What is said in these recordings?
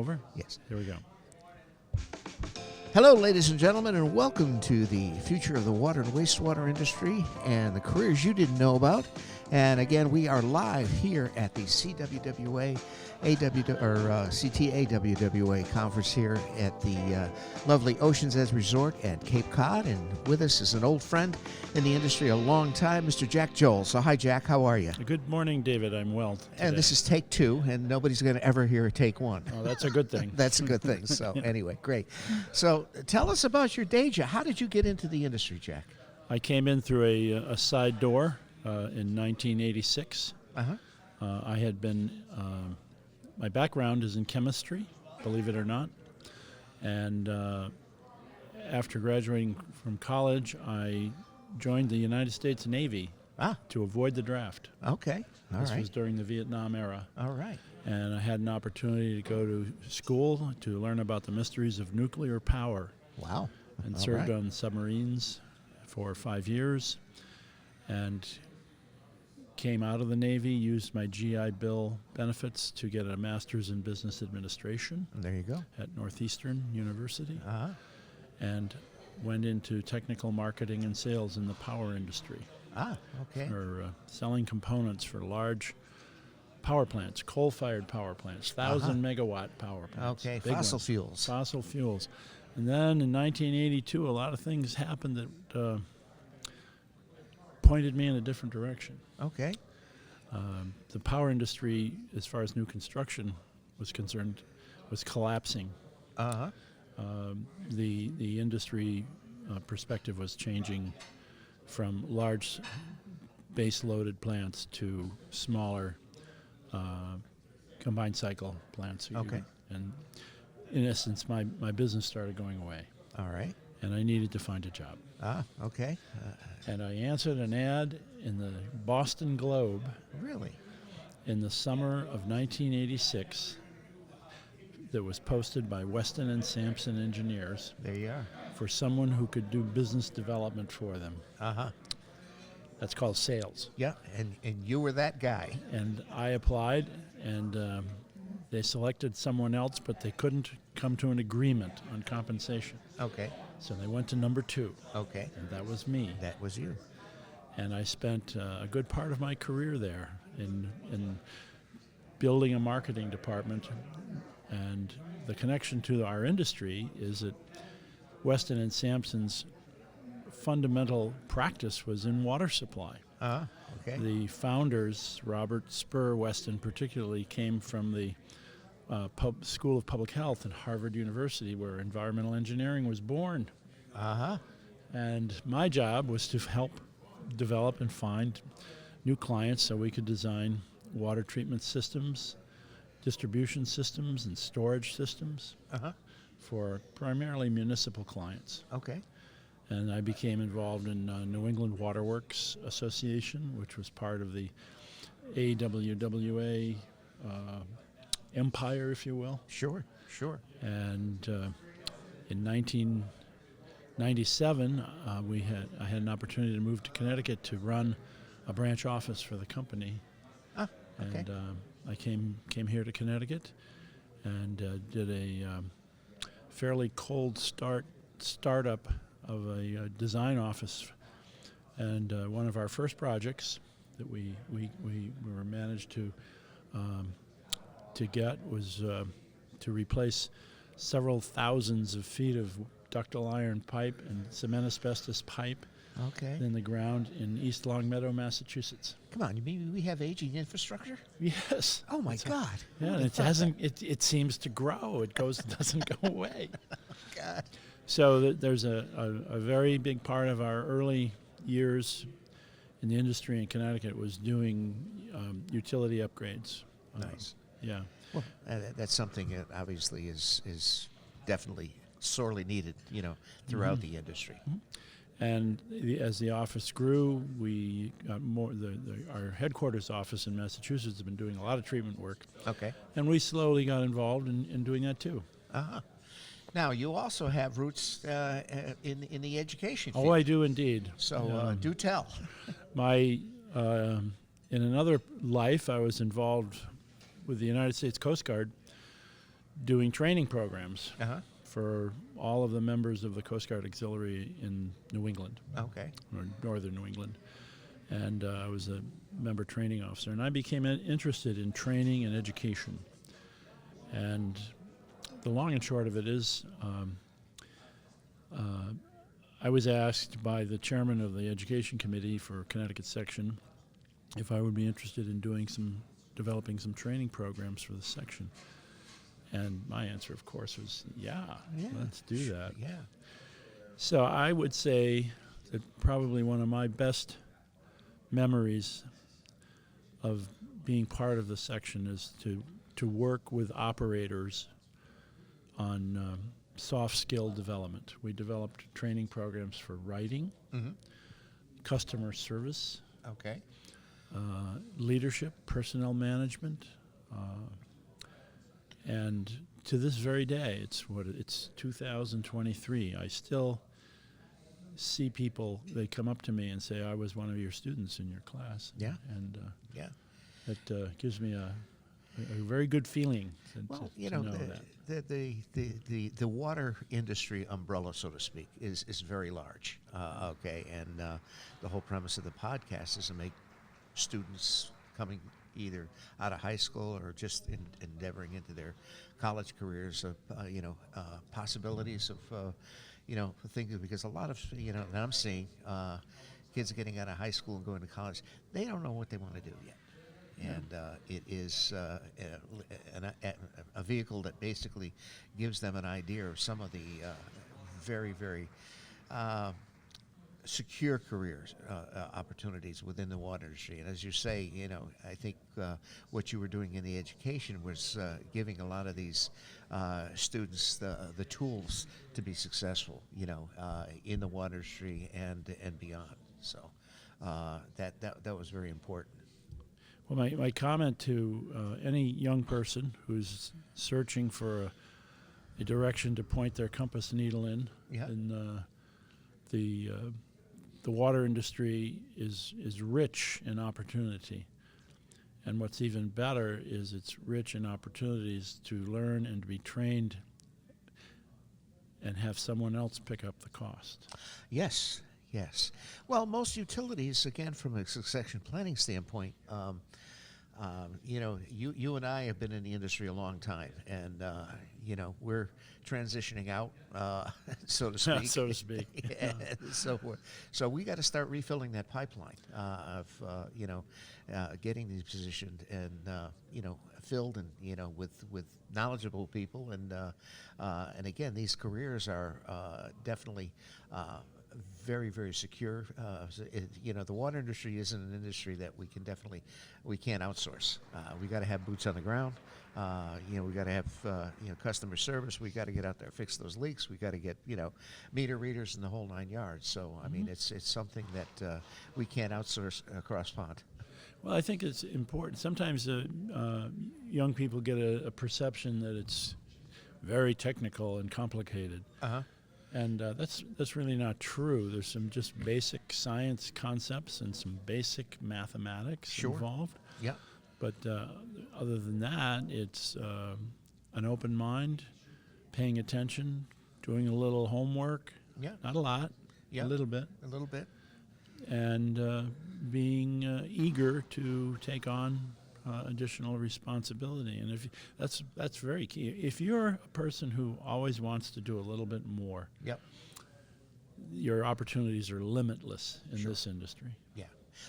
over? Yes. Here we go. Hello, ladies and gentlemen, and welcome to the future of the water and wastewater industry and the careers you didn't know about. And again, we are live here at the CWWA CTAWWA conference here at the lovely Ocean's Edge Resort at Cape Cod. And with us is an old friend in the industry a long time, Mr. Jack Jolls. So hi, Jack. How are you? Good morning, David. I'm well today. And this is take 2, and nobody's going to ever hear take 1. Oh, that's a good thing. That's a good thing. So anyway, great. So tell us about your day job. How did you get into the industry, Jack? I came in through a side door in 1986. I had been, my background is in chemistry, believe it or not. And after graduating from college, I joined the United States Navy to avoid the draft. Okay. This was during the Vietnam era. All right. And I had an opportunity to go to school to learn about the mysteries of nuclear power. Wow. And All served right. on submarines for 5 years and came out of the Navy, used my GI Bill benefits to get a master's in business administration. There you go. At Northeastern University. And went into technical marketing and sales in the power industry. Okay. For selling components for large power plants, coal-fired power plants, 1,000-megawatt power plants. Okay, big fossil ones. fuels. Fossil fuels. And then in 1982, a lot of things happened that pointed me in a different direction. Okay. The power industry, as far as new construction was concerned, was collapsing. The industry perspective was changing from large base-loaded plants to smaller combined cycle plants. Okay. And in essence, my business started going away. All right. And I needed to find a job. Okay. And I answered an ad in the Boston Globe Really? in the summer of 1986 that was posted by Weston and Sampson engineers There you are. for someone who could do business development for them. That's called sales. Yeah, and you were that guy. And I applied, and they selected someone else, but they couldn't come to an agreement on compensation. Okay. So they went to number 2. Okay. And that was me. That was you. And I spent a good part of my career there in building a marketing department. And the connection to our industry is that Weston and Sampson's fundamental practice was in water supply. Okay. The founders, Robert Spur Weston particularly, came from the School of Public Health at Harvard University, where environmental engineering was born. And my job was to help develop and find new clients so we could design water treatment systems, distribution systems, and storage systems for primarily municipal clients. Okay. And I became involved in New England Water Works Association, which was part of the AWWA empire, if you will. Sure. And in 1997, I had an opportunity to move to Connecticut to run a branch office for the company. Okay. And I came here to Connecticut and did a fairly cold startup of a design office, and one of our first projects that we were managed to get was to replace several thousands of feet of ductile iron pipe and cement asbestos pipe in the ground in East Longmeadow, Massachusetts. Come on, you mean we have aging infrastructure? Yes. Oh my God. Yeah, and it seems to grow. It doesn't go away. God. So there's a very big part of our early years in the industry in Connecticut was doing utility upgrades. Nice. Yeah. Well, that's something that obviously is definitely sorely needed, throughout the industry. And as the office grew, we got more. Our headquarters office in Massachusetts has been doing a lot of treatment work. Okay. And we slowly got involved in doing that too. Now, you also have roots in the education field. Oh, I do indeed. So do tell. In another life, I was involved with the United States Coast Guard doing training programs Uh-huh. for all of the members of the Coast Guard Auxiliary in New England, Okay. or northern New England. And I was a member training officer. And I became interested in training and education. And the long and short of it is I was asked by the chairman of the education committee for Connecticut section if I would be interested in developing some training programs for the section. And my answer, of course, was, yeah, let's do that. Yeah. So I would say that probably one of my best memories of being part of the section is to work with operators on soft skill development. We developed training programs for writing, customer service, Okay. leadership, personnel management, and to this very day, it's 2023. I still see people, they come up to me and say, I was one of your students in your class. Yeah. And Yeah. that gives me a very good feeling Well, to know that. the water industry umbrella, so to speak, is very large. Okay, and the whole premise of the podcast is to make students coming either out of high school or just endeavoring into their college careers of possibilities of things, because a lot of that I'm seeing kids getting out of high school and going to college, they don't know what they want to do yet. And it is a vehicle that basically gives them an idea of some of the very, very secure careers opportunities within the water industry. And as you say, I think what you were doing in the education was giving a lot of these students the tools to be successful, in the water industry and beyond. So that was very important. Well, my comment to any young person who's searching for a direction to point their compass needle in, the water industry is rich in opportunity. And what's even better is it's rich in opportunities to learn and to be trained and have someone else pick up the cost. Yes. Well, most utilities, again, from a succession planning standpoint, you and I have been in the industry a long time, and we're transitioning out, so to speak. So to speak. So we got to start refilling that pipeline of getting these positioned and filled and with knowledgeable people, and again, these careers are definitely very, very secure. The water industry isn't an industry that we can't outsource. We got to have boots on the ground. We got to have customer service. We got to get out there, fix those leaks. We got to get meter readers and the whole 9 yards. So I mean, it's something that we can't outsource across pond. Well, I think it's important. Sometimes young people get a perception that it's very technical and complicated. And that's really not true. There's some just basic science concepts and some basic mathematics involved. Yeah. But other than that, it's an open mind, paying attention, doing a little homework. Yeah. Not a lot. Yeah. A little bit. And being eager to take on additional responsibility. And if that's very key. If you're a person who always wants to do a little bit more, your opportunities are limitless in this industry. Yeah.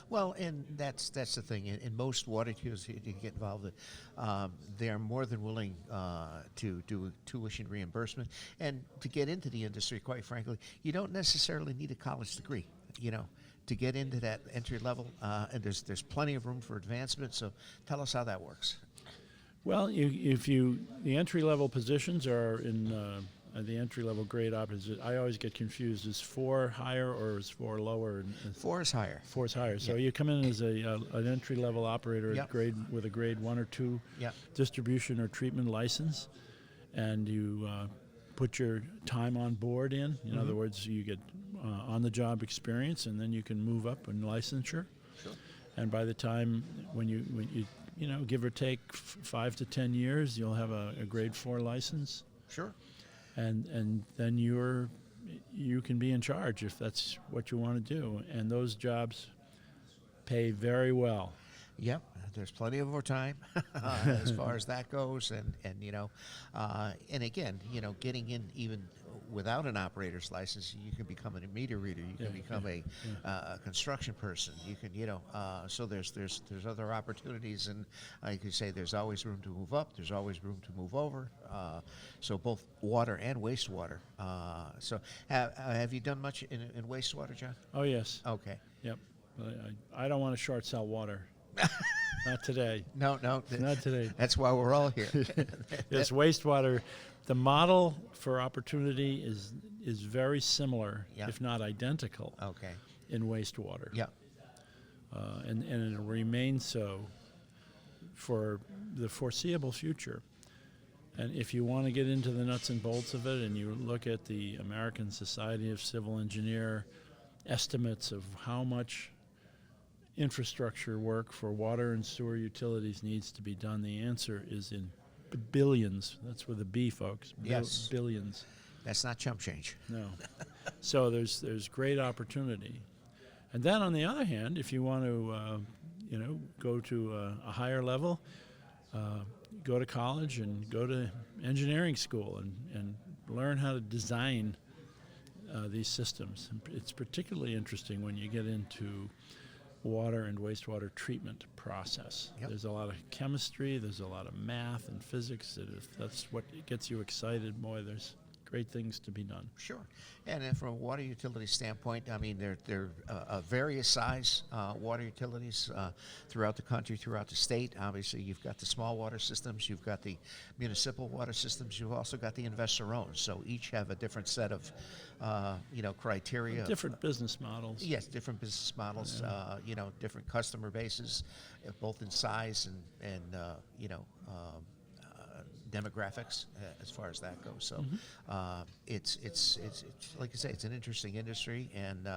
Well, and that's the thing. In most water utilities you get involved in, they are more than willing to do tuition reimbursement. And to get into the industry, quite frankly, you don't necessarily need a college degree, to get into that entry level. And there's plenty of room for advancement. So tell us how that works. Well, the entry level positions are in the entry level grade opposite. I always get confused. Is 4 higher or is 4 lower? 4 is higher. 4 is higher. So you come in as an entry level operator with a grade 1 or 2 distribution or treatment license, and you put your time on board in. In other words, you get on the job experience, and then you can move up in licensure. Sure. And by the time when you give or take 5 to 10 years, you'll have a grade 4 license, Sure. and then you can be in charge if that's what you want to do. And those jobs pay very well. Yep, there's plenty of overtime as far as that goes, and and again, getting in even without an operator's license, you can become a meter reader, you can become a construction person, you can, so there's other opportunities, and I could say there's always room to move up, there's always room to move over, so both water and wastewater. So have you done much in wastewater, John? Oh yes. Okay. Yep. I don't want to short sell water. Not today. No, Not today. That's why we're all here. Yes, wastewater. The model for opportunity is very similar, if not identical, Okay. in wastewater. Yeah. And it'll remain so for the foreseeable future. And if you want to get into the nuts and bolts of it, and you look at the American Society of Civil Engineer estimates of how much infrastructure work for water and sewer utilities needs to be done, the answer is in billions. That's with a B, folks. Yes. Billions. That's not chump change. No. So there's great opportunity. And then on the other hand, if you want to go to a higher level, go to college and go to engineering school and learn how to design these systems. It's particularly interesting when you get into water and wastewater treatment process. Yep. There's a lot of chemistry, there's a lot of math and physics. If that's what gets you excited, boy, there's great things to be done. Sure. And then from a water utility standpoint, I mean, there are various size water utilities throughout the country, throughout the state. Obviously, you've got the small water systems, you've got the municipal water systems, you've also got the investor-owned. So each have a different set of, criteria. Different business models. Yes, different business models, different customer bases, both in size and demographics as far as that goes. So it's like I say, it's an interesting industry, and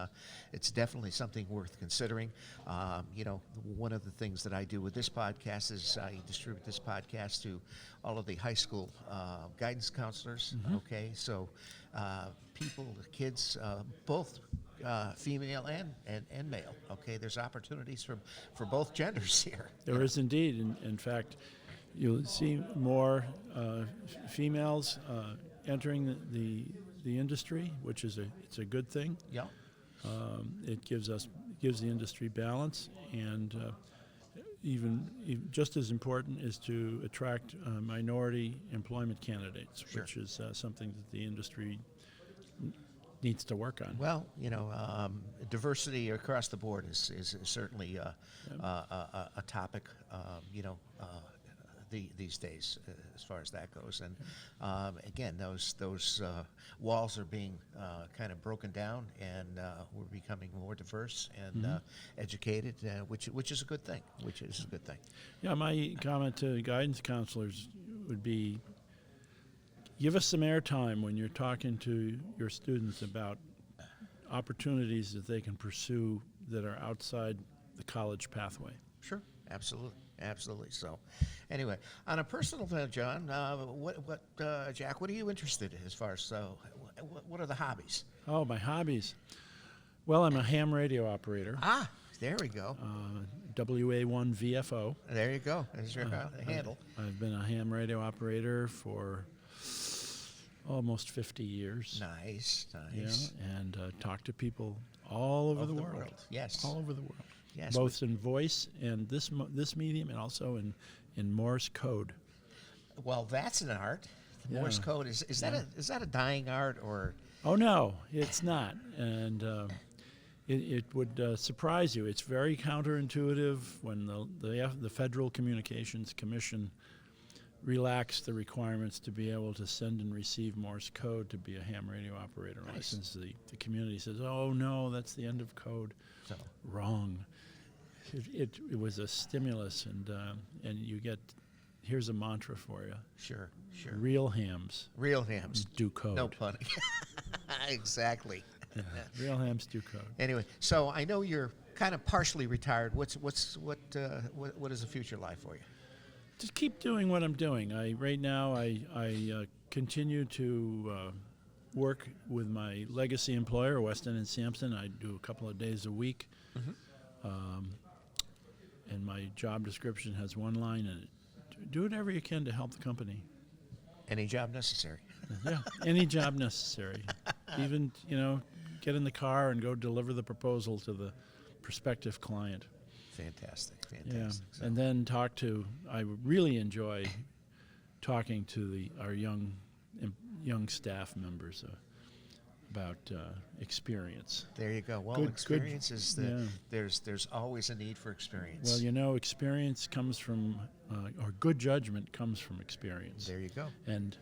it's definitely something worth considering. One of the things that I do with this podcast is I distribute this podcast to all of the high school guidance counselors. Okay, so people, kids, both female and male. Okay, there's opportunities for both genders here. There is indeed. In fact, you'll see more females entering the industry, which is it's a good thing. Yeah. It gives the industry balance, and even just as important is to attract minority employment candidates, Sure. which is something that the industry needs to work on. Well, diversity across the board is certainly a topic. These days, as far as that goes, and again, those walls are being kind of broken down, and we're becoming more diverse and educated, which is a good thing. Yeah, my comment to guidance counselors would be: give us some airtime when you're talking to your students about opportunities that they can pursue that are outside the college pathway. Sure, absolutely. So, anyway, on a personal note, John, Jack, what are you interested in as far as what are the hobbies? Oh, my hobbies. Well, I'm a ham radio operator. Ah, there we go. WA1 VFO. There you go. There's your handle. I've been a ham radio operator for almost 50 years. Nice. And talk to people all over the world. Yes. All over the world. Yes. Both in voice and this medium, and also in Morse code. Well, that's an art. Morse code is that a dying art, or? Oh no, it's not, and it would surprise you. It's very counterintuitive when the Federal Communications Commission relaxed the requirements to be able to send and receive Morse code to be a ham radio operator license. The community says, "Oh no, that's the end of code." So. Wrong. It was a stimulus, and you get. Here's a mantra for you. Sure. Real hams Real hams do code. No pun. Exactly. Real ham stew coat. Anyway, so I know you're kind of partially retired. What is the future like for you? Just keep doing what I'm doing. Right now I continue to work with my legacy employer, Weston and Sampson. I do a couple of days a week, and my job description has one line in it: do whatever you can to help the company. Any job necessary. Yeah, any job necessary. Even, get in the car and go deliver the proposal to the prospective client. Fantastic. Yeah, So, and then I really enjoy talking to our young staff members about experience. there you go. Well, Good- experience is yeah. there's always a need for experience. Well, experience comes from, or good judgment comes from experience. There you go. And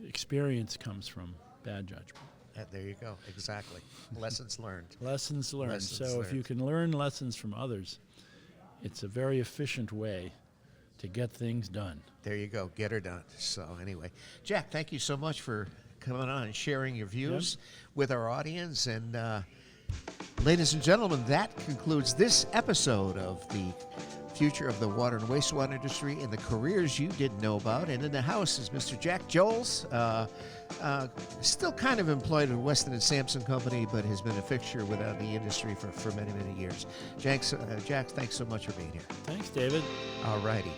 experience comes from bad judgment. There you go. Exactly. Lessons learned. Lessons learned. Lessons So if you learned. can learn lessons from others, it's a very efficient way to get things done. There you go. Get her done. So anyway, Jack, thank you so much for coming on and sharing your views with our audience. And ladies and gentlemen, that concludes this episode of the future of the water and wastewater industry and the careers you didn't know about. And in the house is Mr. Jack Jolls, still kind of employed with Weston and Sampson Company, but has been a fixture within the industry for many, many years. Jack, thanks so much for being here. Thanks, David. All righty.